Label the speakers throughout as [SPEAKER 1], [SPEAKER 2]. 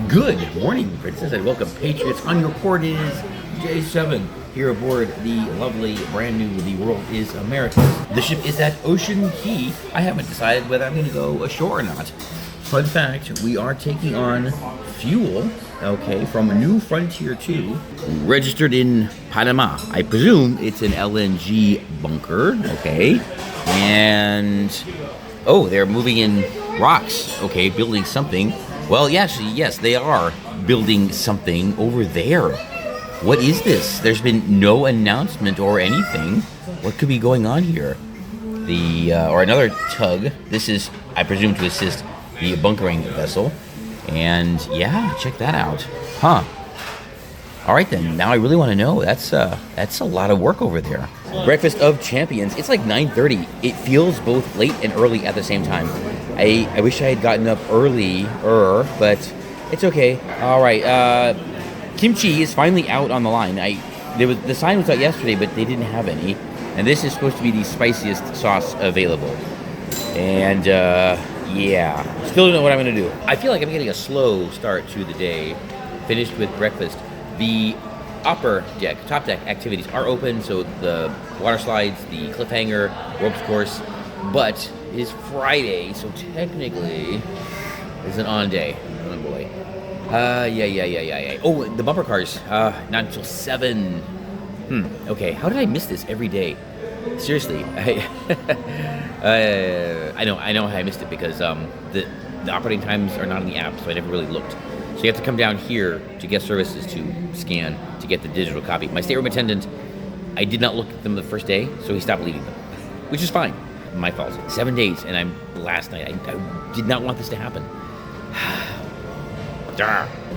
[SPEAKER 1] Good morning, Princess, and welcome, Patriots. On your port is J7 here aboard the lovely, brand new The World is America. The ship is at Ocean Key. I haven't decided whether I'm going to go ashore or not. Fun fact, we are taking on fuel, okay, from New Frontier 2, registered in Panama. I presume it's an LNG bunker, okay, and, oh, they're moving in rocks, okay, building something. Well, yes, they are building something over there. What is this? There's been no announcement or anything. What could be going on here? Or another tug. This is, I presume, to assist the bunkering vessel. And yeah, check that out. Huh. All right then, now I really want to know. That's a lot of work over there. Breakfast of Champions. It's like 9:30. It feels both late and early at the same time. I wish I had gotten up earlier, but it's okay. All right, Kimchi is finally out on the line. The sign was out yesterday, but they didn't have any. And this is supposed to be the spiciest sauce available. And yeah, still don't know what I'm gonna do. I feel like I'm getting a slow start to the day. Finished with breakfast. The upper deck, top deck activities are open, so the water slides, the cliffhanger, ropes course, but it is Friday, so technically it's an on day. Oh boy. Yeah. Oh, the bumper cars, not until 7. Okay, how did I miss this every day? Seriously, I know how I missed it because the operating times are not on the app, so I never really looked. So you have to come down here to guest services to scan to get the digital copy. My stateroom attendant, I did not look at them the first day, so he stopped leaving them, which is fine. My fault. 7 days, and last night, I did not want this to happen.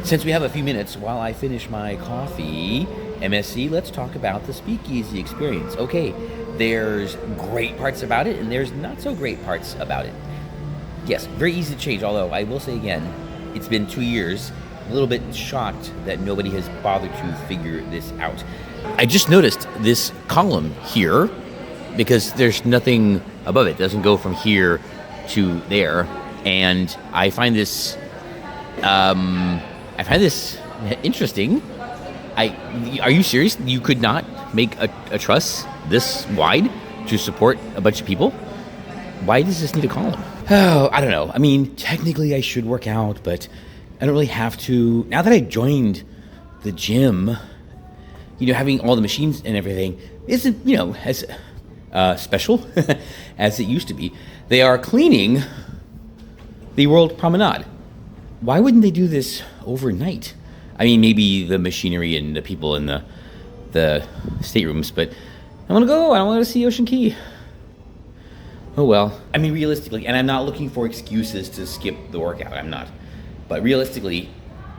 [SPEAKER 1] Since we have a few minutes while I finish my coffee, MSC, let's talk about the Speakeasy experience. Okay, there's great parts about it, and there's not so great parts about it. Yes, very easy to change, although I will say again, it's been 2 years. A little bit shocked that nobody has bothered to figure this out. I just noticed this column here because there's nothing above it. It doesn't go from here to there. And I find this interesting. Are you serious? You could not make a truss this wide to support a bunch of people? Why does this need a column? Oh, I don't know. I mean, technically I should work out, but I don't really have to. Now that I joined the gym, having all the machines and everything isn't, as special as it used to be. They are cleaning the World Promenade. Why wouldn't they do this overnight? I mean, maybe the machinery and the people in the staterooms, but I want to go. I want to see Ocean Key. Oh well. I mean, realistically, and I'm not looking for excuses to skip the workout. I'm not. But realistically,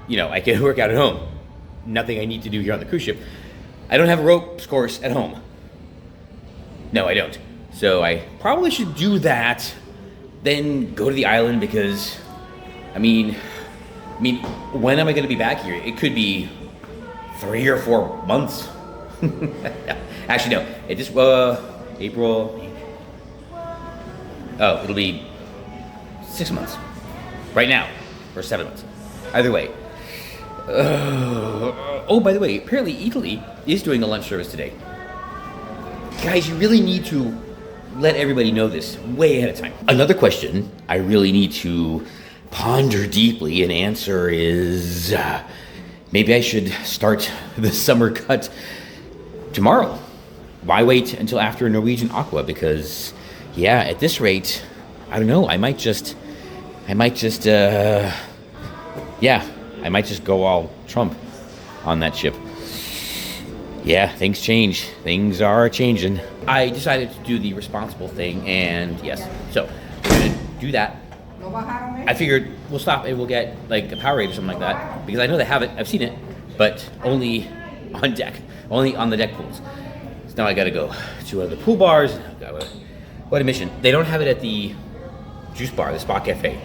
[SPEAKER 1] I can work out at home. Nothing I need to do here on the cruise ship. I don't have a ropes course at home. No, I don't. So I probably should do that, then go to the island because, I mean, when am I going to be back here? It could be 3 or 4 months. Actually, no. It just April. Oh, it'll be 6 months. Right now, or 7 months. Either way. Oh, by the way, apparently Italy is doing a lunch service today. Guys, you really need to let everybody know this way ahead of time. Another question I really need to ponder deeply and answer is maybe I should start the summer cut tomorrow. Why wait until after Norwegian Aqua? Because, yeah, at this rate, I don't know. I might just go all Trump on that ship. Yeah, things change. Things are changing. I decided to do the responsible thing, and yes, so we're gonna do that. I figured we'll stop and we'll get like a Powerade or something like that, because I know they have it. I've seen it, but only on deck, only on the deck pools. So now I gotta go to one of the pool bars. What a mission. They don't have it at the juice bar, the Spa Cafe.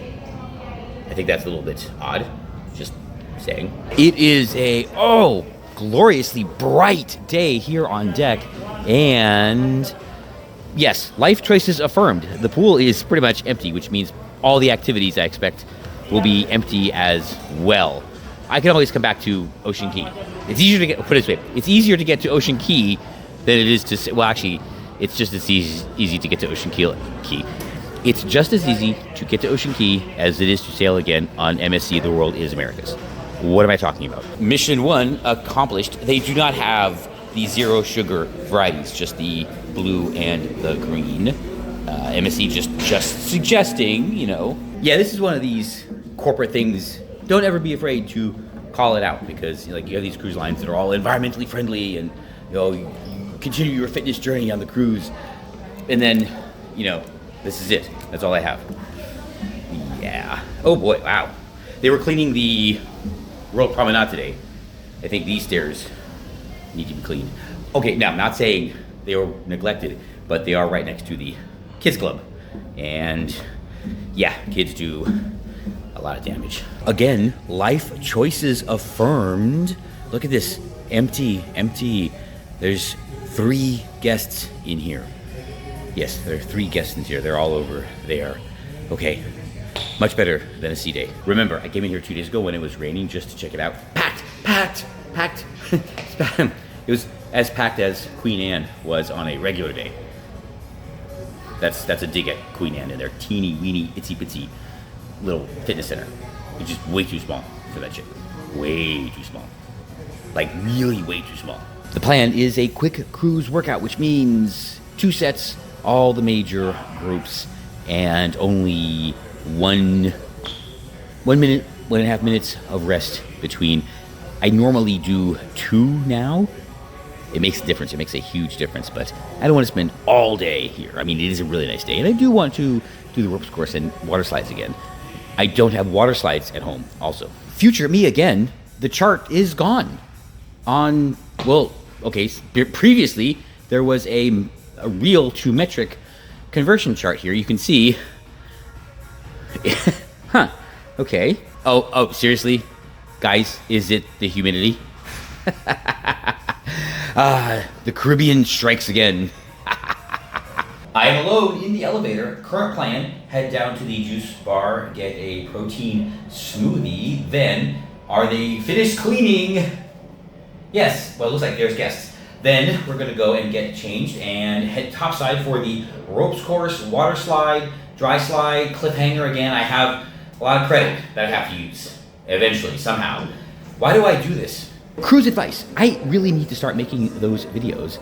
[SPEAKER 1] I think that's a little bit odd, just saying. It is a, gloriously bright day here on deck, and yes, life choices affirmed. The pool is pretty much empty, which means all the activities I expect will be empty as well. I can always come back to Ocean Key. It's easier to get, put it this way, it's easier to get to Ocean Key than it is to, well, actually, it's just as easy to get to Ocean Key. It's just as easy to get to Ocean Key as it is to sail again on MSC, The World is America's. What am I talking about? Mission 1 accomplished. They do not have the zero sugar varieties, just the blue and the green. MSC just suggesting, you know. Yeah, this is one of these corporate things. Don't ever be afraid to call it out, because like you have these cruise lines that are all environmentally friendly, and you continue your fitness journey on the cruise, and then this is it. That's all I have. Yeah. Oh boy, wow. They were cleaning the World Promenade today. I think these stairs need to be cleaned. Okay, now I'm not saying they were neglected, but they are right next to the kids club, and yeah, kids do a lot of damage. Again, life choices affirmed. Look at this, empty. There's 3 guests in here. Yes, there are 3 guests in here. They're all over there. Okay, much better than a sea day. Remember, I came in here 2 days ago when it was raining just to check it out. Packed. It was as packed as Queen Anne was on a regular day. That's a dig at Queen Anne and their teeny weeny itsy bitsy little fitness center. It's just way too small for that shit. Way too small. Like really way too small. The plan is a quick cruise workout, which means 2 sets, all the major groups, and only 1 minute, 1.5 minutes of rest between. I normally do 2 now. It makes a difference. It makes a huge difference, but I don't want to spend all day here. I mean, it is a really nice day, and I do want to do the ropes course and water slides again. I don't have water slides at home also. Future me again, the chart is gone. Previously, there was a real to metric conversion chart here. You can see, okay. Oh, seriously? Guys, is it the humidity? The Caribbean strikes again. I am alone in the elevator. Current plan, head down to the juice bar, get a protein smoothie. Then, are they finished cleaning? Yes, well, it looks like there's guests. Then, we're gonna go and get changed and head topside for the ropes course, water slide, dry slide, cliffhanger again. I have a lot of credit that I have to use eventually, somehow. Why do I do this? Cruise advice. I really need to start making those videos.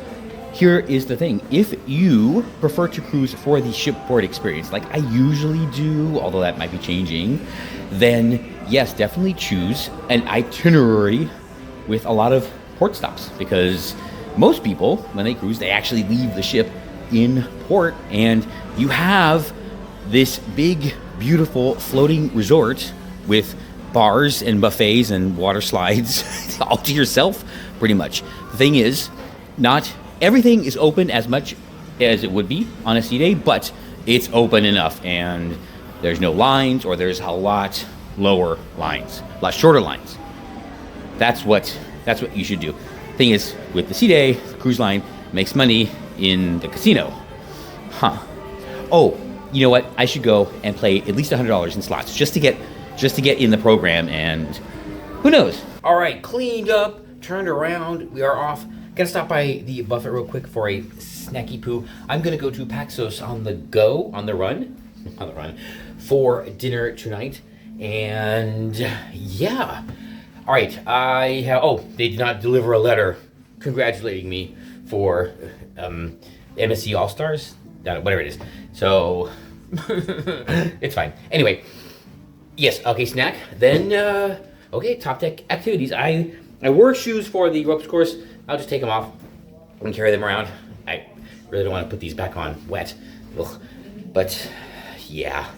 [SPEAKER 1] Here is the thing. If you prefer to cruise for the shipboard experience, like I usually do, although that might be changing, then yes, definitely choose an itinerary with a lot of port stops, because most people, when they cruise, they actually leave the ship in port, and you have this big, beautiful floating resort with bars and buffets and water slides all to yourself, pretty much. The thing is, not everything is open as much as it would be on a sea day, but it's open enough, and there's no lines, or there's a lot lower lines, a lot shorter lines. That's what you should do. Thing is, with the sea day, the cruise line makes money in the casino. Oh, you know what? I should go and play at least $100 in slots just to get in the program, and who knows? All right, cleaned up, turned around, we are off. Gotta stop by the buffet real quick for a snacky poo. I'm gonna go to Paxos on the run, for dinner tonight, and yeah. All right, they did not deliver a letter congratulating me for MSC All-Stars, whatever it is. So, it's fine. Anyway, yes, okay, snack. Then, top deck activities. I wore shoes for the ropes course. I'll just take them off and carry them around. I really don't want to put these back on wet. Ugh. But, yeah.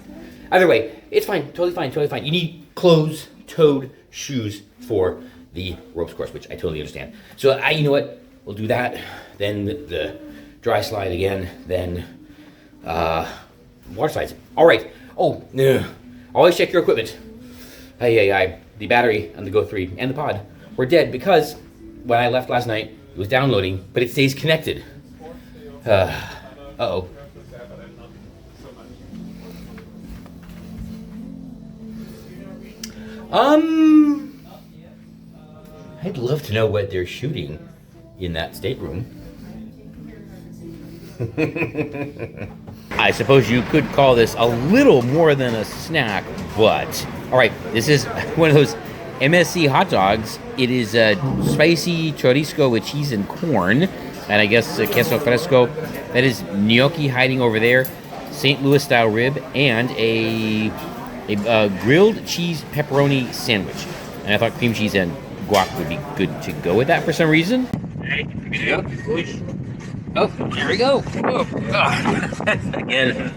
[SPEAKER 1] Either way, it's fine, totally fine. You need closed-toed shoes for the ropes course, which I totally understand. So, you know what? We'll do that. Then the dry slide again. Then, water slides. All right. Oh, always check your equipment. The battery on the Go 3 and the pod were dead because when I left last night, it was downloading, but it stays connected. Uh-oh. I'd love to know what they're shooting in that stateroom. I suppose you could call this a little more than a snack, but all right, this is one of those MSC hot dogs. It is a spicy chorizo with cheese and corn, and I guess queso fresco. That is gnocchi hiding over there, St. Louis style rib, and a grilled cheese pepperoni sandwich. And I thought cream cheese and guac would be good to go with that for some reason. Hey, here we go. Oh, here we go. Oh, again.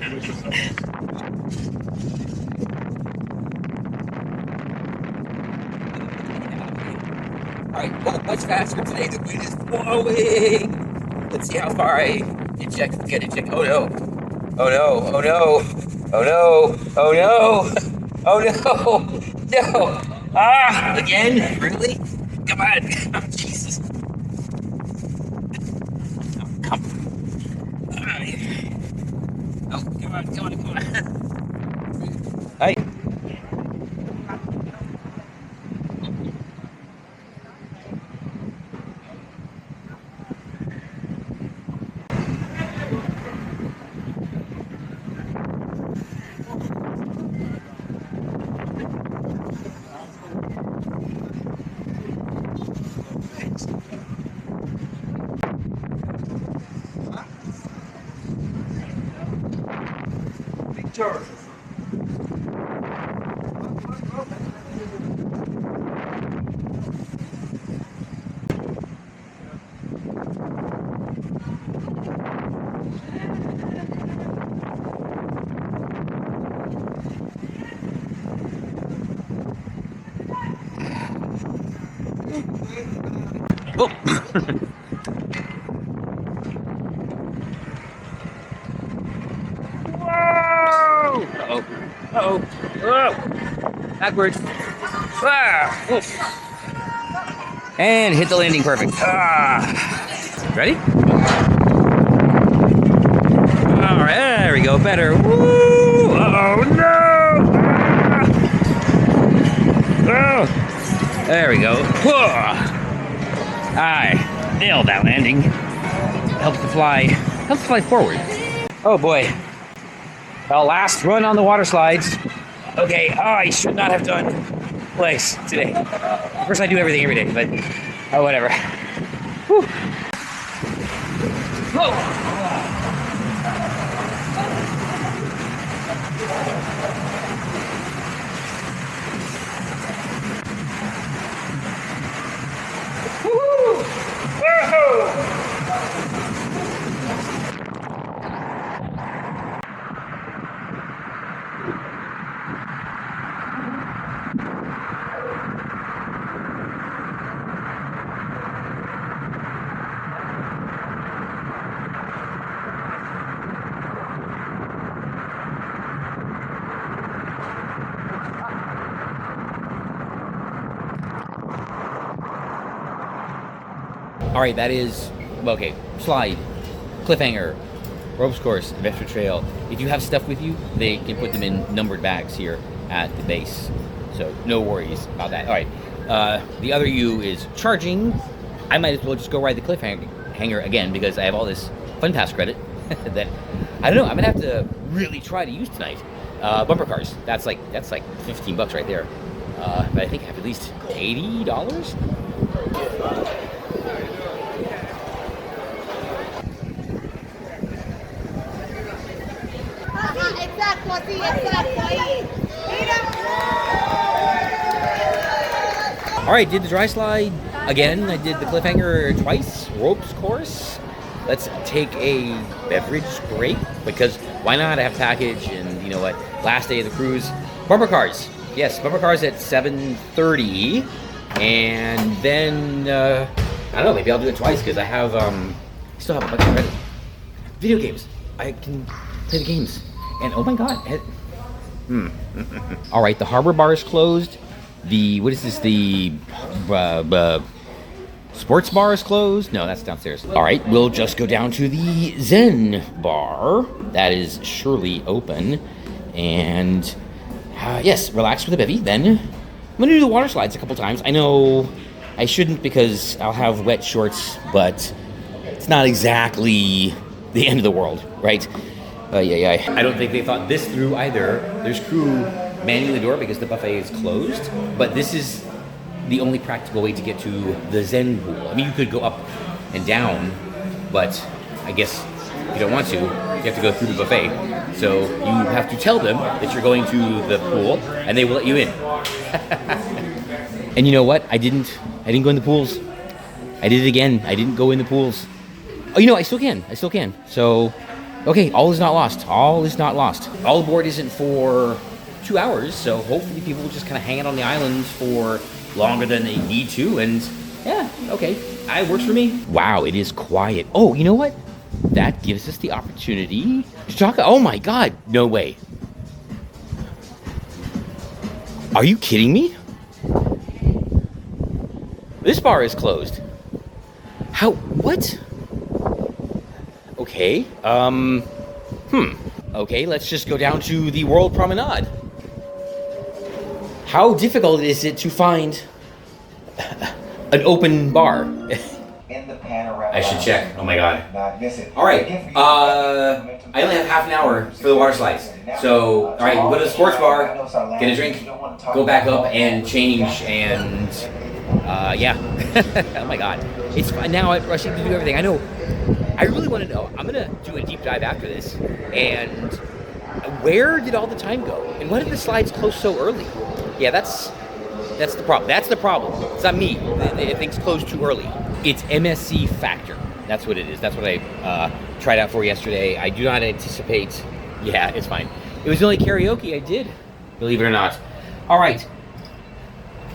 [SPEAKER 1] All right, much faster today. The wind is blowing. Let's see how far I eject. Get eject. Oh no! Oh no! Oh no! Oh no! Oh no! Oh no! No! Ah! Again? Really? Come on! Oh, Jesus! Oh, come on! Oh, come on! Come on! Come on! Hi. Oh. Whoa! Uh-oh. Uh-oh. Whoa! Backwards. Ah! Oof. And hit the landing perfect. Ah! Ready? All right, there we go. Better. Woo! Uh-oh, no! Ah! Oh! There we go. Whoa! I nailed that landing. Helps to fly forward. Oh boy. Well, last run on the water slides. Okay, I should not have done legs today. Of course I do everything every day, but oh, whatever. Whew. Whoa. All right, that is, okay, slide, cliffhanger, ropes course, adventure trail. If you have stuff with you, they can put them in numbered bags here at the base. So no worries about that. All right, the other U is charging. I might as well just go ride the cliffhanger again because I have all this Fun Pass credit that, I don't know, I'm gonna have to really try to use tonight. Bumper cars, that's like $15 right there. But I think I have at least $80. All right, did the dry slide again. I did the cliffhanger twice, ropes course. Let's take a beverage break because why not? I have a package, and you know what? Last day of the cruise. Bumper cars. Yes, bumper cars at 7:30, and then I don't know. Maybe I'll do it twice because I have still have a bunch of credit. Video games. I can play the games. And oh my god. All right, the harbor bar is closed. What is this? The sports bar is closed. No, that's downstairs. All right, we'll just go down to the Zen bar. That is surely open. And yes, relax with a bevy. Then I'm gonna do the water slides a couple times. I know I shouldn't because I'll have wet shorts, but it's not exactly the end of the world, right? Yeah. I don't think they thought this through either. There's crew manning the door because the buffet is closed, but this is the only practical way to get to the Zen pool. I mean, you could go up and down, but I guess if you don't want to, you have to go through the buffet. So you have to tell them that you're going to the pool, and they will let you in. And you know what? I didn't go in the pools. I did it again. I didn't go in the pools. Oh, you know, I still can. So, okay, all is not lost. All is not lost. All aboard isn't for 2 hours, so hopefully people will just kind of hang out on the island for longer than they need to, and yeah, okay, it works for me. Wow, it is quiet. Oh, you know what? That gives us the opportunity to talk. Oh my God, no way. Are you kidding me? This bar is closed. How? What? Okay. Okay, let's just go down to the World Promenade. How difficult is it to find an open bar? I should check. Oh my God. All right. I only have half an hour for the water slides. So, all right, go to the sports bar, get a drink, go back up and change, and yeah. Oh my God. It's fun. Now I'm rushing to do everything. I know. I really want to know. I'm going to do a deep dive after this. And where did all the time go? And why did the slides close so early? Yeah, that's the problem. That's the problem. It's not me. Things close too early. It's MSC factor. That's what it is. That's what I tried out for yesterday. I do not anticipate. Yeah, it's fine. It was the only karaoke I did, believe it or not. All right.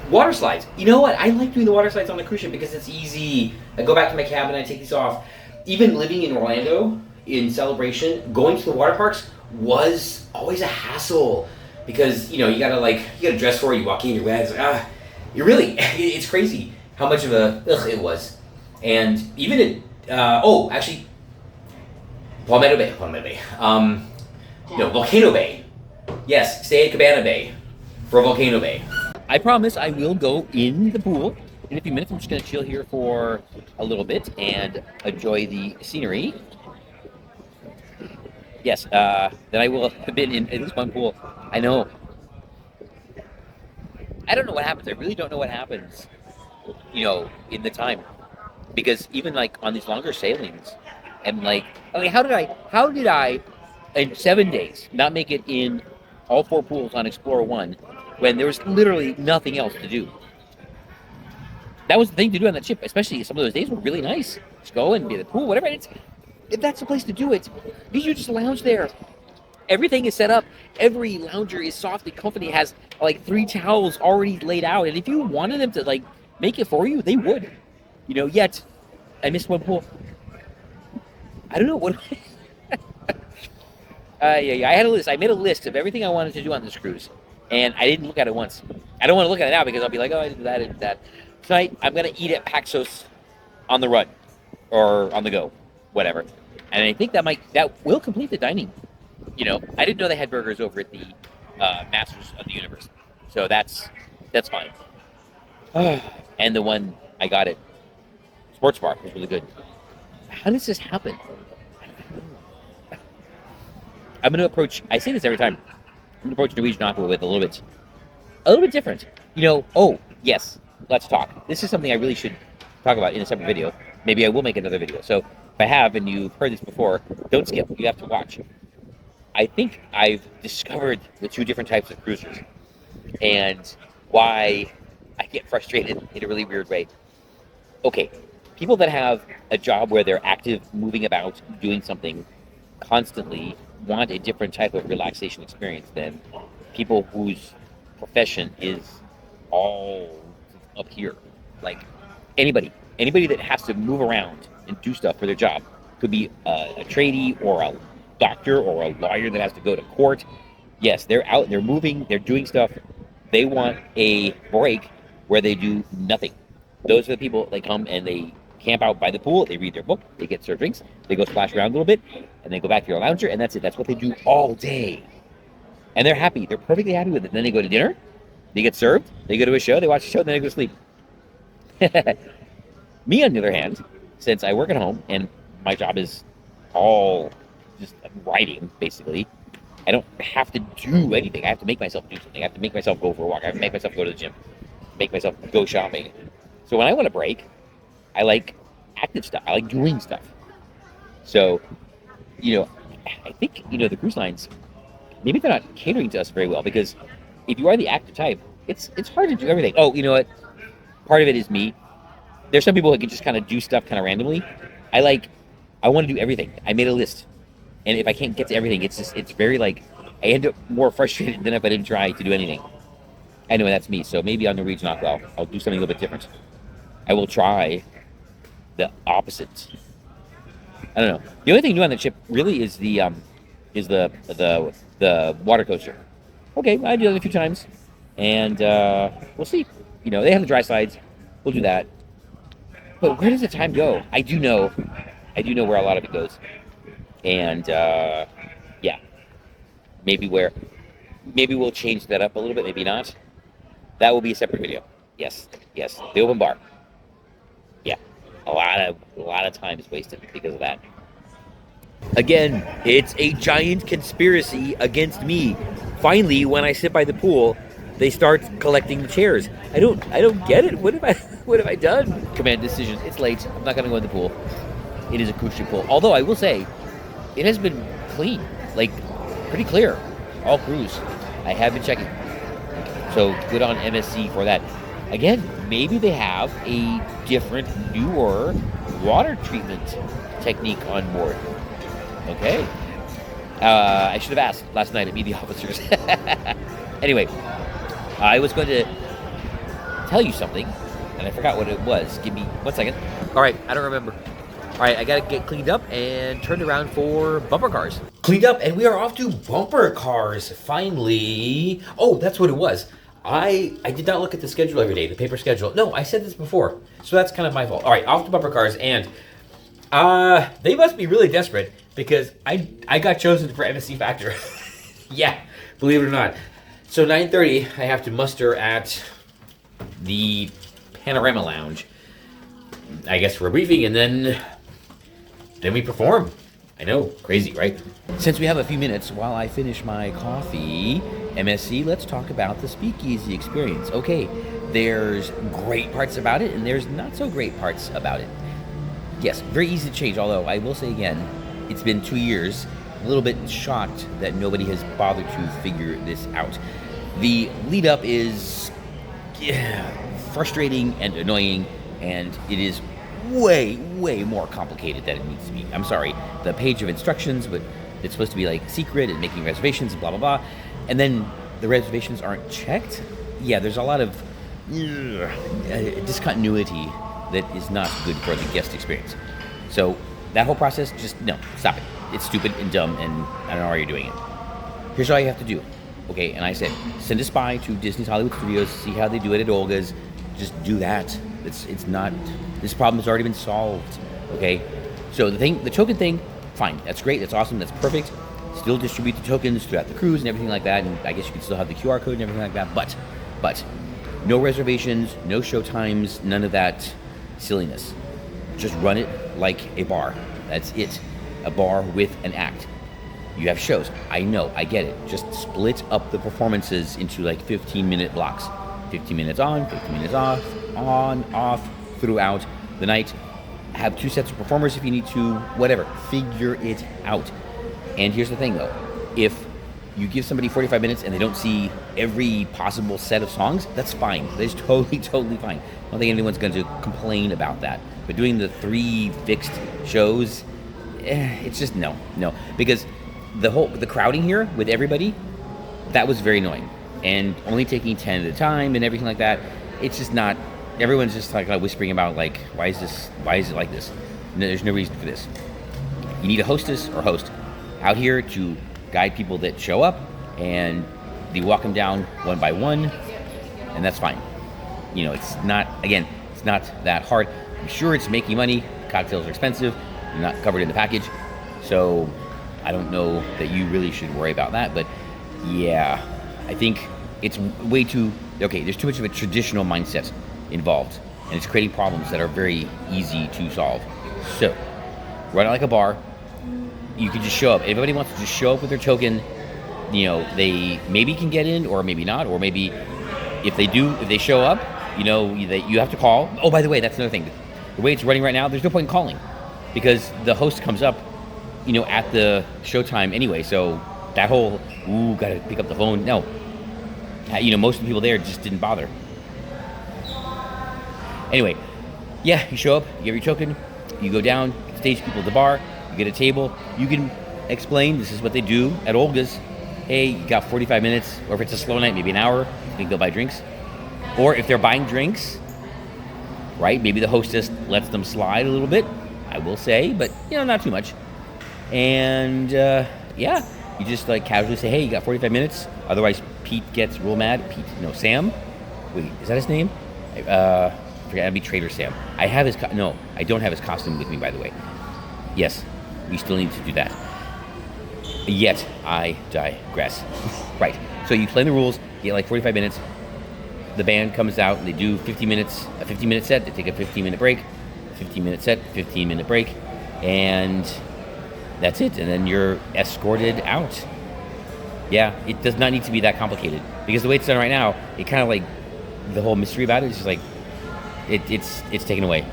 [SPEAKER 1] Water slides. You know what? I like doing the water slides on the cruise ship because it's easy. I go back to my cabin, I take these off. Even living in Orlando in Celebration, going to the water parks was always a hassle because, you know, you gotta dress for it. You walk in, you're wet. It's like, it's crazy how much of a it was. And even in actually, Palmetto Bay. Volcano Bay. Yes, stay at Cabana Bay for Volcano Bay. I promise I will go in the pool in a few minutes. I'm just going to chill here for a little bit and enjoy the scenery. Yes, then I will have been in at least one pool. I know. I don't know what happens. I really don't know what happens, in the time. Because even on these longer sailings, and how did I in 7 days not make it in all 4 pools on Explorer 1 when there was literally nothing else to do? That was the thing to do on that ship, especially some of those days were really nice. Just go and be at the pool, whatever. If that's the place to do it, you just lounge there. Everything is set up. Every lounger is softly comfy. Has 3 towels already laid out. And if you wanted them to make it for you, they would. Yet I missed one pool. I don't know what. Yeah. I had a list. I made a list of everything I wanted to do on this cruise, and I didn't look at it once. I don't want to look at it now because I'll be like, oh, I did that, I did that. Tonight, I'm going to eat at Paxos on the run or on the go, whatever. And I think that will complete the dining. I didn't know they had burgers over at the Masters of the Universe, so that's fine. And the one I got at Sports Bar was really good. How does this happen? I'm going to approach. I say this every time. I'm going to approach Norwegian Aqua with a little bit different. Oh yes. Let's talk. This is something I really should talk about in a separate video. Maybe I will make another video. So if I have and you've heard this before, don't skip. You have to watch. I think I've discovered the 2 different types of cruisers and why I get frustrated in a really weird way. Okay, people that have a job where they're active, moving about, doing something constantly want a different type of relaxation experience than people whose profession is all up here. Anybody that has to move around and do stuff for their job. Could be a tradie or a doctor or a lawyer that has to go to court. Yes, they're out, they're moving, they're doing stuff. They want a break where they do nothing. Those are the people that come and they camp out by the pool, they read their book, they get served drinks, they go splash around a little bit, and they go back to your lounger, and that's it. That's what they do all day. And they're happy. They're perfectly happy with it. Then they go to dinner, they get served, they go to a show, they watch a show, then they go to sleep. Me, on the other hand, since I work at home and my job is all just writing, basically, I don't have to do anything. I have to make myself do something. I have to make myself go for a walk. I have to make myself go to the gym, make myself go shopping. So when I want a break, I like active stuff. I like doing stuff. So, you know, I think, the cruise lines, maybe they're not catering to us very well, because if you are the active type, it's hard to do everything. Oh, you know what? Part of it is me. There's some people that can just kind of do stuff kind of randomly. I want to do everything. I made a list. And if I can't get to everything, it's very like, I end up more frustrated than if I didn't try to do anything. I know that's me. So maybe on Norwegian I'll do something a little bit different. I will try the opposite. I don't know. The only thing new on the ship really is the water coaster. Okay, I did it a few times, and we'll see. They have the dry slides. We'll do that. But where does the time go? I do know where a lot of it goes, and yeah, maybe we'll change that up a little bit. Maybe not. That will be a separate video. Yes, the open bar. Yeah, a lot of time is wasted because of that. Again, it's a giant conspiracy against me. Finally, when I sit by the pool, they start collecting the chairs. I don't get it. What have I done? Command decision. It's late. I'm not gonna go in the pool. It is a cruise ship pool. Although I will say, it has been clean, like pretty clear. All cruise. I have been checking. So good on MSC for that. Again, maybe they have a different, newer water treatment technique on board. Okay. I should have asked last night at meet the officers. Anyway, I was going to tell you something, and I forgot what it was. Give me 1 second. All right, I don't remember. All right, I got to get cleaned up and turned around for bumper cars. Cleaned up, and we are off to bumper cars, finally. Oh, that's what it was. I did not look at the schedule every day, the paper schedule. No, I said this before, so that's kind of my fault. All right, off to bumper cars, and they must be really desperate, because I got chosen for MSC Factor. Yeah, believe it or not. So 9:30, I have to muster at the Panorama Lounge, I guess, for a briefing, and then we perform. I know, crazy, right? Since we have a few minutes while I finish my coffee, MSC, let's talk about the Speakeasy experience. Okay, there's great parts about it, and there's not so great parts about it. Yes, very easy to change, although I will say again, it's been 2 years. A little bit shocked that nobody has bothered to figure this out. The lead up is frustrating and annoying, and it is way more complicated than it needs to be. I'm sorry, the page of instructions, but it's supposed to be like secret and making reservations and blah blah blah, and then the reservations aren't checked. Yeah, there's a lot of discontinuity that is not good for the guest experience. So that whole process, just no, stop it. It's stupid and dumb, and I don't know why you're doing it. Here's all you have to do. Okay, and I said, send a spy to Disney's Hollywood Studios, see how they do it at Olga's. Just do that. It's not, this problem has already been solved. Okay, so the token thing, fine. That's great. That's awesome. That's perfect. Still distribute the tokens throughout the cruise and everything like that. And I guess you can still have the QR code and everything like that. But no reservations, no show times, none of that silliness. Just run it like a bar. That's it. A bar with an act. You have shows. I know. I get it. Just split up the performances into like 15-minute blocks. 15 minutes on, 15 minutes off, on, off, throughout the night. Have 2 sets of performers if you need to, whatever. Figure it out. And here's the thing, though. If you give somebody 45 minutes and they don't see every possible set of songs, that's fine. That's totally fine. I don't think anyone's going to complain about that. But doing the 3 fixed shows, it's just no. Because the crowding here with everybody, that was very annoying. And only taking 10 at a time and everything like that, it's just not, everyone's just like whispering about like, why is it like this? No, there's no reason for this. You need a hostess or host out here to guide people that show up, and you walk them down one by one, and that's fine. It's not that hard. I'm sure it's making money. Cocktails are expensive. They're not covered in the package. So I don't know that you really should worry about that. But yeah, I think it's way too, okay, there's too much of a traditional mindset involved. and it's creating problems that are very easy to solve. So, run it like a bar. You can just show up. Everybody wants to just show up with their token. They maybe can get in, or maybe not, or maybe if they show up, you have to call. Oh, by the way, that's another thing. The way it's running right now, there's no point in calling, because the host comes up, at the showtime anyway. So that whole gotta pick up the phone. No, most of the people there just didn't bother. Anyway, yeah, you show up, you have your token, you go down, stage people at the bar, you get a table, you can explain this is what they do at Olga's. Hey, you got 45 minutes, or if it's a slow night, maybe an hour, you can go buy drinks. Or if they're buying drinks, right, maybe the hostess lets them slide a little bit, I will say, but, not too much. And, you just, casually say, hey, you got 45 minutes, otherwise Pete gets real mad. Sam? Wait, is that his name? I forget, that'd be Trader Sam. I don't have his costume with me, by the way. Yes, we still need to do that. Yet, I digress. Right, so you explain the rules, you get 45 minutes, the band comes out, and they do a 15-minute set, they take a 15-minute break, 15-minute set, 15-minute break, and that's it, and then you're escorted out. Yeah, it does not need to be that complicated, because the way it's done right now, it kind of the whole mystery about it is just it's taken away.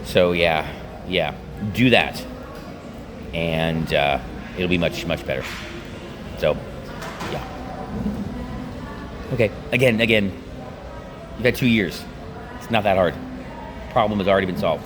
[SPEAKER 1] So yeah, do that, and it'll be much, much better. So, yeah. Okay, again, you've had 2 years. It's not that hard. Problem has already been solved.